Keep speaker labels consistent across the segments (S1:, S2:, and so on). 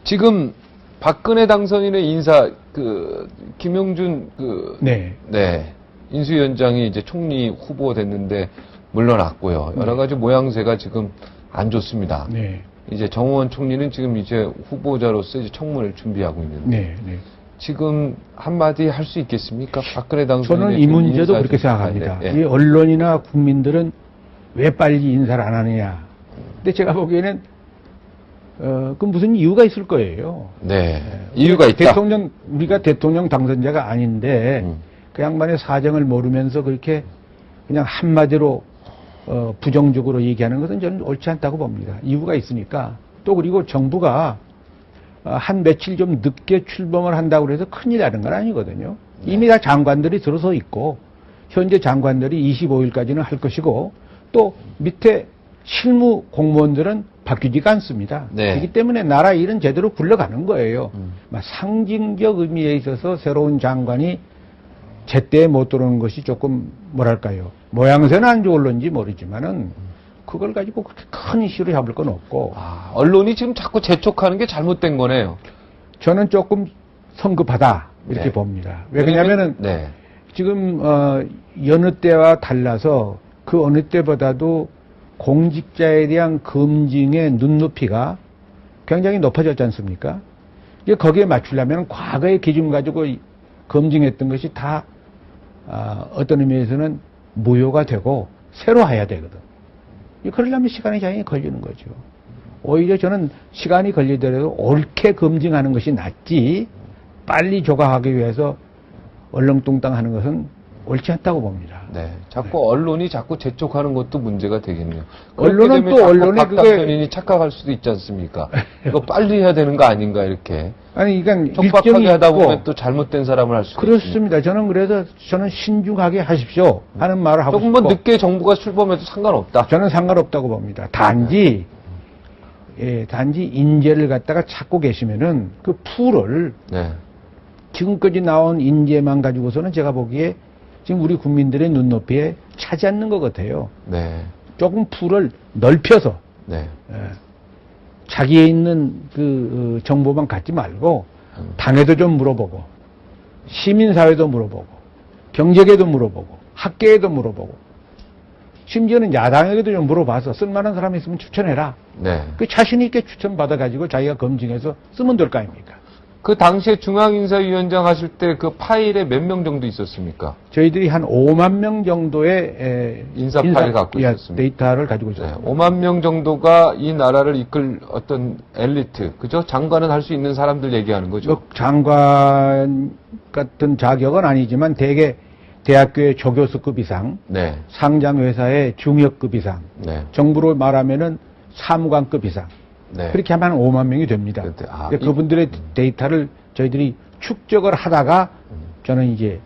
S1: 지금 박근혜 당선인의 인사, 김용준,
S2: 네.
S1: 인수위원장이 이제 총리 후보 됐는데 물러났고요. 여러 가지 모양새가 지금 안 좋습니다.
S2: 네.
S1: 이제 정호원 총리는 지금 이제 후보자로서 이제 청문을 준비하고 있는데.
S2: 네. 네.
S1: 지금 한마디 할 수 있겠습니까? 박근혜 당선인의
S2: 저는 이 문제도 그렇게 생각합니다. 이 언론이나 국민들은 왜 빨리 인사를 안 하느냐. 근데 제가 보기에는 그 무슨 이유가 있을 거예요.
S1: 네. 이유가 있다.
S2: 우리가 대통령 당선자가 아닌데 그 양반의 사정을 모르면서 그렇게 그냥 한마디로 부정적으로 얘기하는 것은 저는 옳지 않다고 봅니다. 이유가 있으니까. 또 그리고 정부가 한 며칠 좀 늦게 출범을 한다고 해서 큰일 나는 건 아니거든요. 이미 다 장관들이 들어서 있고 현재 장관들이 25일까지는 할 것이고 또 밑에 실무 공무원들은 바뀌지가 않습니다.
S1: 네.
S2: 그렇기 때문에 나라 일은 제대로 굴러가는 거예요. 상징적 의미에 있어서 새로운 장관이 제때에 못 들어오는 것이 조금 뭐랄까요. 모양새는 안 좋을런지 모르지만은 그걸 가지고 그렇게 큰 이슈로 잡을 건 없고.
S1: 언론이 지금 자꾸 재촉하는 게 잘못된 거네요.
S2: 저는 조금 성급하다 이렇게
S1: 네.
S2: 봅니다. 왜냐하면은
S1: 네.
S2: 지금 여느 때와 달라서 그 어느 때보다도 공직자에 대한 검증의 눈높이가 굉장히 높아졌지 않습니까? 이제 거기에 맞추려면 과거의 기준 가지고 검증했던 것이 다 어떤 의미에서는 무효가 되고 새로 해야 되거든. 그러려면 시간이 굉장히 걸리는 거죠. 오히려 저는 시간이 걸리더라도 옳게 검증하는 것이 낫지 빨리 조각하기 위해서 얼렁뚱땅 하는 것은 옳지 않다고 봅니다.
S1: 네. 자꾸 언론이 자꾸 재촉하는 것도 문제가 되겠네요.
S2: 언론은 또 언론이
S1: 박 당선인이 착각할 수도 있지 않습니까? 이거 빨리 해야 되는 거 아닌가 이렇게.
S2: 아니 그러니까
S1: 촉박하게 하다 보면 또 잘못된 사람을 할 수도
S2: 그렇습니다.
S1: 있습니다.
S2: 저는 그래서 신중하게 하십시오 하는 말을 하고
S1: 조금만
S2: 싶고
S1: 늦게 정부가 출범해도 상관없다.
S2: 저는 상관없다고 봅니다. 단지 인재를 갖다가 찾고 계시면은 그 풀을
S1: 네.
S2: 지금까지 나온 인재만 가지고서는 제가 보기에 지금 우리 국민들의 눈높이에 차지 않는 것 같아요.
S1: 네.
S2: 조금 풀을 넓혀서
S1: 네.
S2: 자기에 있는 그 정보만 갖지 말고 당에도 좀 물어보고 시민사회도 물어보고 경제계도 물어보고 학계에도 물어보고 심지어는 야당에게도 좀 물어봐서 쓸만한 사람이 있으면 추천해라.
S1: 네.
S2: 그 자신 있게 추천받아가지고 자기가 검증해서 쓰면 될 거 아닙니까?
S1: 그 당시에 중앙인사위원장 하실 때 그 파일에 몇 명 정도 있었습니까?
S2: 저희들이 한 5만 명 정도의
S1: 인사 파일을 갖고 있었습니다.
S2: 데이터를 가지고 있었습니다.
S1: 네, 5만 명 정도가 이 나라를 이끌 어떤 엘리트, 그죠? 장관은 할 수 있는 사람들 얘기하는 거죠.
S2: 장관 같은 자격은 아니지만 대개 대학교의 조교수급 이상,
S1: 네.
S2: 상장회사의 중역급 이상,
S1: 네.
S2: 정부로 말하면은 사무관급 이상.
S1: 네.
S2: 그렇게 하면 한 5만 명이 됩니다. 그분들의 데이터를 저희들이 축적을 하다가 저는 이제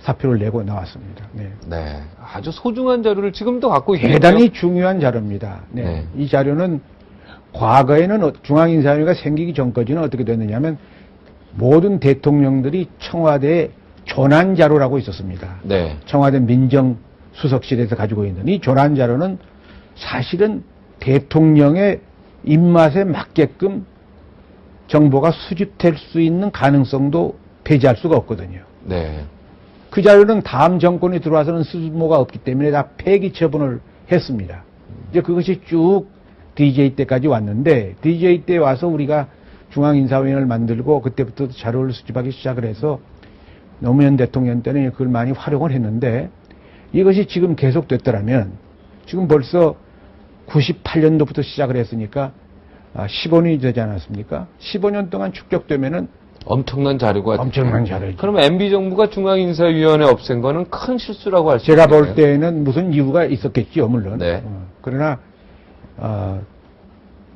S2: 사표를 내고 나왔습니다. 네.
S1: 네. 아주 소중한 자료를 지금도 갖고 있네요.
S2: 대단히 중요한 자료입니다. 네.
S1: 네.
S2: 이 자료는 과거에는 중앙인사위가 생기기 전까지는 어떻게 됐느냐면 모든 대통령들이 청와대에 조난 자료라고 있었습니다.
S1: 네.
S2: 청와대 민정수석실에서 가지고 있는 이 조난 자료는 사실은 대통령의 입맛에 맞게끔 정보가 수집될 수 있는 가능성도 배제할 수가 없거든요.
S1: 네.
S2: 그 자료는 다음 정권이 들어와서는 쓸모가 없기 때문에 다 폐기 처분을 했습니다. 이제 그것이 쭉 DJ 때까지 왔는데 DJ 때 와서 우리가 중앙인사위원회를 만들고 그때부터 자료를 수집하기 시작을 해서 노무현 대통령 때는 그걸 많이 활용을 했는데 이것이 지금 계속됐더라면 지금 벌써 98년도부터 시작을 했으니까 15년이 되지 않았습니까? 15년 동안 축적되면은
S1: 엄청난 자료가
S2: 엄청난 자료죠.
S1: 그럼 MB정부가 중앙인사위원회 없앤 거는 큰 실수라고 할 수
S2: 제가
S1: 있겠네요.
S2: 볼 때는 무슨 이유가 있었겠지요, 물론.
S1: 네.
S2: 그러나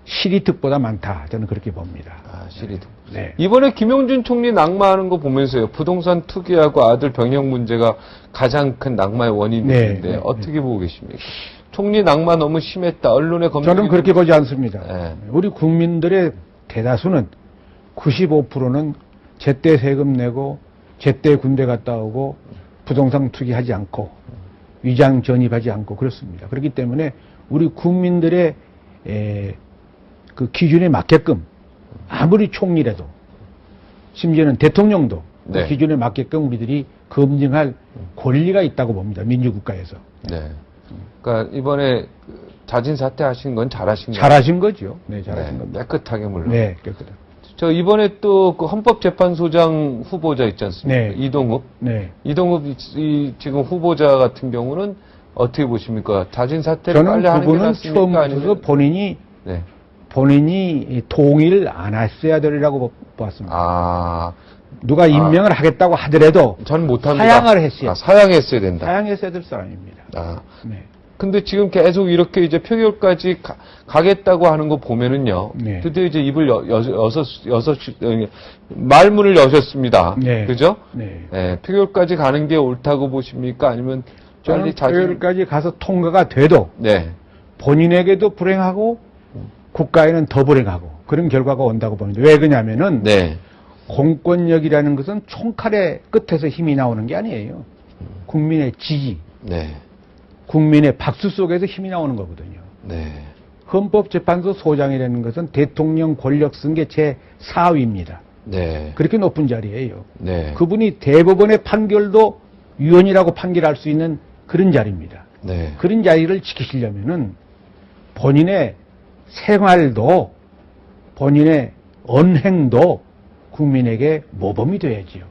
S2: 실이득보다 많다. 저는 그렇게 봅니다.
S1: 실이득.
S2: 네.
S1: 이번에 김용준 총리 낙마하는 거 보면서요. 부동산 투기하고 아들 병역 문제가 가장 큰 낙마의 원인이 되는데
S2: 네.
S1: 어떻게 보고 계십니까? 총리 낙마 너무 심했다. 언론의 검증이
S2: 저는 그렇게 보지 않습니다.
S1: 네.
S2: 우리 국민들의 대다수는 95%는 제때 세금 내고 제때 군대 갔다 오고 부동산 투기하지 않고 위장 전입하지 않고 그렇습니다. 그렇기 때문에 우리 국민들의 그 기준에 맞게끔 아무리 총리라도 심지어는 대통령도 그
S1: 네.
S2: 기준에 맞게끔 우리들이 검증할 권리가 있다고 봅니다. 민주국가에서.
S1: 네. 그러니까 이번에 자진 사퇴하신 건 잘하신 거예요.
S2: 잘하신 거죠. 네, 잘하신
S1: 네,
S2: 겁니다.
S1: 깨끗하게 물론.
S2: 네, 깨끗하게.
S1: 저 이번에 또 그 헌법재판소장 후보자 있지 않습니까?
S2: 네.
S1: 이동욱.
S2: 네.
S1: 이동욱 이 지금 후보자 같은 경우는 어떻게 보십니까? 자진 사퇴를 빨리
S2: 저는
S1: 하는 게
S2: 그분은
S1: 낫습니까?
S2: 처음부터
S1: 아니면
S2: 본인이
S1: 네.
S2: 동의를 안 했어야 되리라고 봤습니다.
S1: 아,
S2: 누가 임명을 하겠다고 하더라도
S1: 전 못합니다.
S2: 사양을 했어요.
S1: 아, 사양했어야 된다.
S2: 사양했어야 될 사람입니다.
S1: 아,
S2: 네.
S1: 근데 지금 계속 이렇게 이제 표결까지 가겠다고 하는 거 보면은요.
S2: 네.
S1: 드디어 이제 입을 말문을 여셨습니다.
S2: 네.
S1: 그죠?
S2: 네.
S1: 네, 표결까지 가는 게 옳다고 보십니까? 아니면 빨리
S2: 저는 표결까지 가서 통과가 돼도
S1: 네.
S2: 본인에게도 불행하고 국가에는 더 불행하고 그런 결과가 온다고 봅니다. 왜 그러냐면은
S1: 네.
S2: 공권력이라는 것은 총칼의 끝에서 힘이 나오는 게 아니에요. 국민의 지지,
S1: 네.
S2: 국민의 박수 속에서 힘이 나오는 거거든요.
S1: 네.
S2: 헌법재판소 소장이라는 것은 대통령 권력 승계 제4위입니다.
S1: 네.
S2: 그렇게 높은 자리예요.
S1: 네.
S2: 그분이 대법원의 판결도 위헌이라고 판결할 수 있는 그런 자리입니다.
S1: 네.
S2: 그런 자리를 지키시려면은 본인의 생활도 본인의 언행도 국민에게 모범이 돼야지요.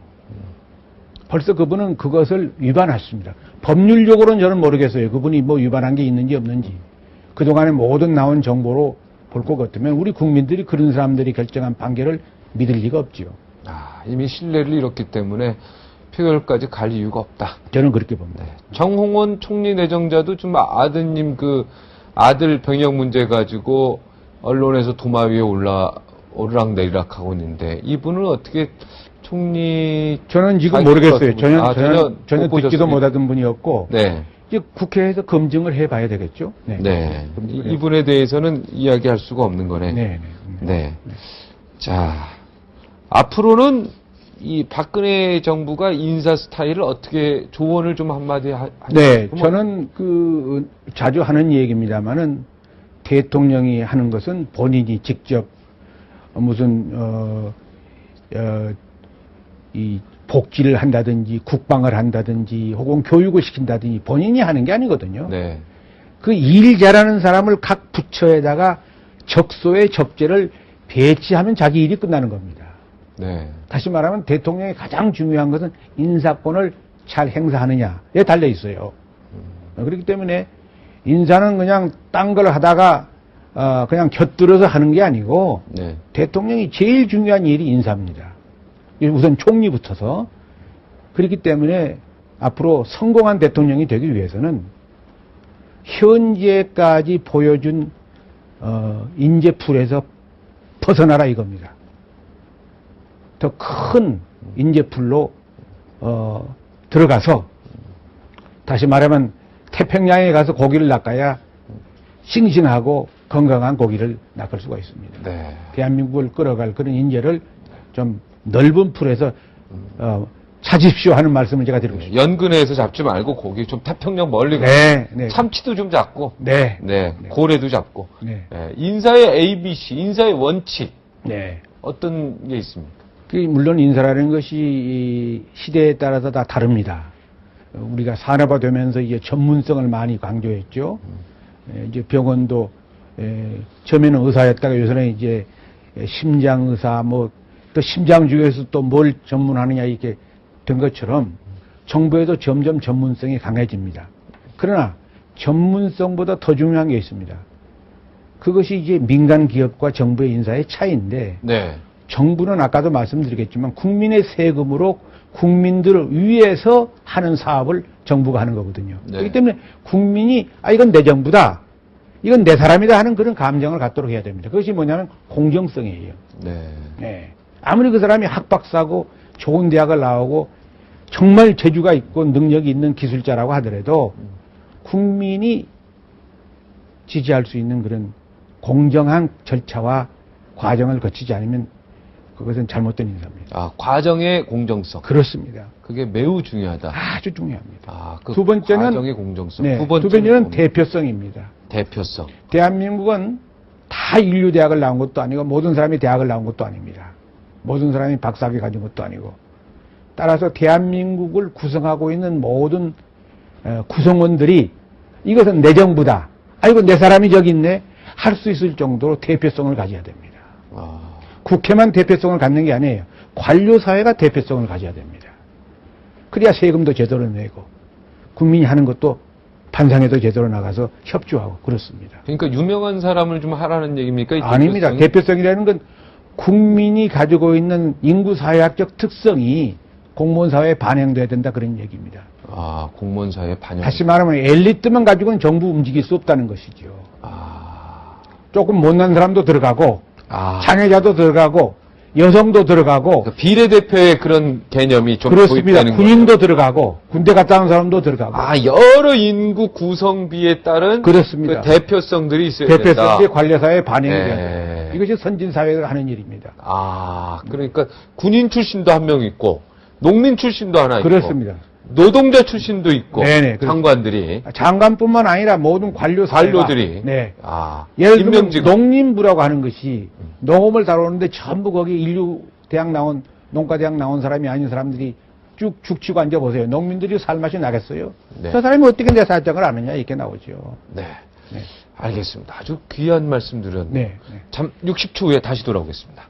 S2: 벌써 그분은 그것을 위반했습니다. 법률적으로는 저는 모르겠어요. 그분이 뭐 위반한 게 있는지 없는지. 그동안에 모든 나온 정보로 볼 것 같으면 우리 국민들이 그런 사람들이 결정한 판결을 믿을 리가 없지요.
S1: 아, 이미 신뢰를 잃었기 때문에 표결까지 갈 이유가 없다.
S2: 저는 그렇게 봅니다.
S1: 정홍원 총리 내정자도 좀 아드님 그 아들 병역 문제 가지고 언론에서 도마 위에 오르락내리락 하고 있는데 이분은 어떻게 총리
S2: 저는 지금
S1: 자기
S2: 모르겠어요.
S1: 들어서
S2: 전혀
S1: 못
S2: 듣지도
S1: 보셨습니까?
S2: 못하던 분이었고
S1: 네.
S2: 이제 국회에서 검증을 해봐야 되겠죠. 네.
S1: 네.
S2: 검증을 해봐야
S1: 이분에 대해서는 이야기할 수가 없는 거네.
S2: 네,
S1: 네. 자, 앞으로는 이 박근혜 정부가 인사 스타일을 어떻게 조언을 좀 한마디
S2: 네, 저는 그 자주 하는 얘기입니다만은 대통령이 하는 것은 본인이 직접 무슨 이 복지를 한다든지 국방을 한다든지 혹은 교육을 시킨다든지 본인이 하는 게 아니거든요.
S1: 네.
S2: 그 일 잘하는 사람을 각 부처에다가 적소의 적재를 배치하면 자기 일이 끝나는 겁니다.
S1: 네.
S2: 다시 말하면 대통령이 가장 중요한 것은 인사권을 잘 행사하느냐에 달려 있어요. 그렇기 때문에 인사는 그냥 딴 걸 하다가 그냥 곁들여서 하는 게 아니고
S1: 네.
S2: 대통령이 제일 중요한 일이 인사입니다. 우선 총리부터서. 그렇기 때문에 앞으로 성공한 대통령이 되기 위해서는 현재까지 보여준 인재풀에서 벗어나라 이겁니다. 더 큰 인재풀로 들어가서 다시 말하면 태평양에 가서 고기를 낚아야 싱싱하고 건강한 고기를 낚을 수가 있습니다.
S1: 네.
S2: 대한민국을 끌어갈 그런 인재를 좀 넓은 풀에서 찾으십시오 하는 말씀을 제가 드리고 싶습니다.
S1: 연근해에서 잡지 말고 고기 좀 태평양 멀리 가.
S2: 네, 네.
S1: 참치도 좀 잡고.
S2: 네.
S1: 네. 고래도 잡고.
S2: 네.
S1: 네. 인사의 ABC, 인사의 원칙.
S2: 네.
S1: 어떤 게 있습니까?
S2: 물론 인사라는 것이 이 시대에 따라서 다 다릅니다. 우리가 산업화되면서 이제 전문성을 많이 강조했죠. 이제 병원도 처음에는 의사였다가 요새는 이제 심장의사 또 심장 중에서 또 뭘 전문하느냐 이렇게 된 것처럼 정부에도 점점 전문성이 강해집니다. 그러나 전문성보다 더 중요한 게 있습니다. 그것이 이제 민간 기업과 정부의 인사의 차이인데
S1: 네.
S2: 정부는 아까도 말씀드리겠지만 국민의 세금으로 국민들을 위해서 하는 사업을 정부가 하는 거거든요.
S1: 네.
S2: 그렇기 때문에 국민이 이건 내 정부다. 이건 내 사람이다 하는 그런 감정을 갖도록 해야 됩니다. 그것이 뭐냐면 공정성이에요.
S1: 네.
S2: 네. 아무리 그 사람이 학박사고 좋은 대학을 나오고 정말 재주가 있고 능력이 있는 기술자라고 하더라도 국민이 지지할 수 있는 그런 공정한 절차와 과정을 거치지 않으면 그것은 잘못된 인사입니다.
S1: 아, 과정의 공정성.
S2: 그렇습니다.
S1: 그게 매우 중요하다.
S2: 아주 중요합니다.
S1: 아, 그
S2: 두 번째는
S1: 과정의 공정성.
S2: 네,
S1: 두 번째는
S2: 두 번째는
S1: 뭡니까?
S2: 대표성입니다.
S1: 대표성.
S2: 대한민국은 다 인류대학을 나온 것도 아니고 모든 사람이 대학을 나온 것도 아닙니다. 모든 사람이 박사학위 가진 것도 아니고. 따라서 대한민국을 구성하고 있는 모든 구성원들이 이것은 내 정부다. 아이고 내 사람이 저기 있네. 할 수 있을 정도로 대표성을 가져야 됩니다. 국회만 대표성을 갖는 게 아니에요. 관료사회가 대표성을 가져야 됩니다. 그래야 세금도 제대로 내고 국민이 하는 것도 판상에도 제대로 나가서 협조하고 그렇습니다.
S1: 그러니까 유명한 사람을 좀 하라는 얘기입니까? 이
S2: 아닙니다.
S1: 대표성이?
S2: 대표성이라는 건 국민이 가지고 있는 인구사회학적 특성이 공무원사회에 반영돼야 된다 그런 얘기입니다.
S1: 아, 공무원사회 반영.
S2: 다시 말하면 엘리트만 가지고는 정부 움직일 수 없다는 것이죠. 조금 못난 사람도 들어가고 장애자도 들어가고 여성도 들어가고
S1: 그러니까 비례대표의 그런 개념이 좀
S2: 그렇습니다.
S1: 도입되는
S2: 군인도
S1: 거예요.
S2: 들어가고 군대 갔다 온 사람도 들어가고
S1: 여러 인구 구성비에 따른
S2: 그렇습니다.
S1: 그 대표성들이 있어야 된다.
S2: 대표성이 관료사회에 반영이
S1: 네.
S2: 돼야 돼요. 이것이 선진사회가 하는 일입니다.
S1: 그러니까 군인 출신도 한 명 있고 농민 출신도 하나 있고
S2: 그렇습니다.
S1: 노동자 출신도 있고
S2: 네네, 그렇습니다.
S1: 장관들이
S2: 장관뿐만 아니라 모든
S1: 관료들이
S2: 네.
S1: 임명직을.
S2: 예를 들면 농림부라고 하는 것이 농업을 다루는데 전부 거기 인류대학 나온 농가대학 나온 사람이 아닌 사람들이 쭉 죽치고 앉아보세요. 농민들이 살맛이 나겠어요?
S1: 네.
S2: 저 사람이 어떻게 내 사정을 아느냐 이렇게 나오죠.
S1: 네.
S2: 네.
S1: 알겠습니다. 아주 귀한 말씀 드렸네요.
S2: 네. 네.
S1: 잠 60초 후에 다시 돌아오겠습니다.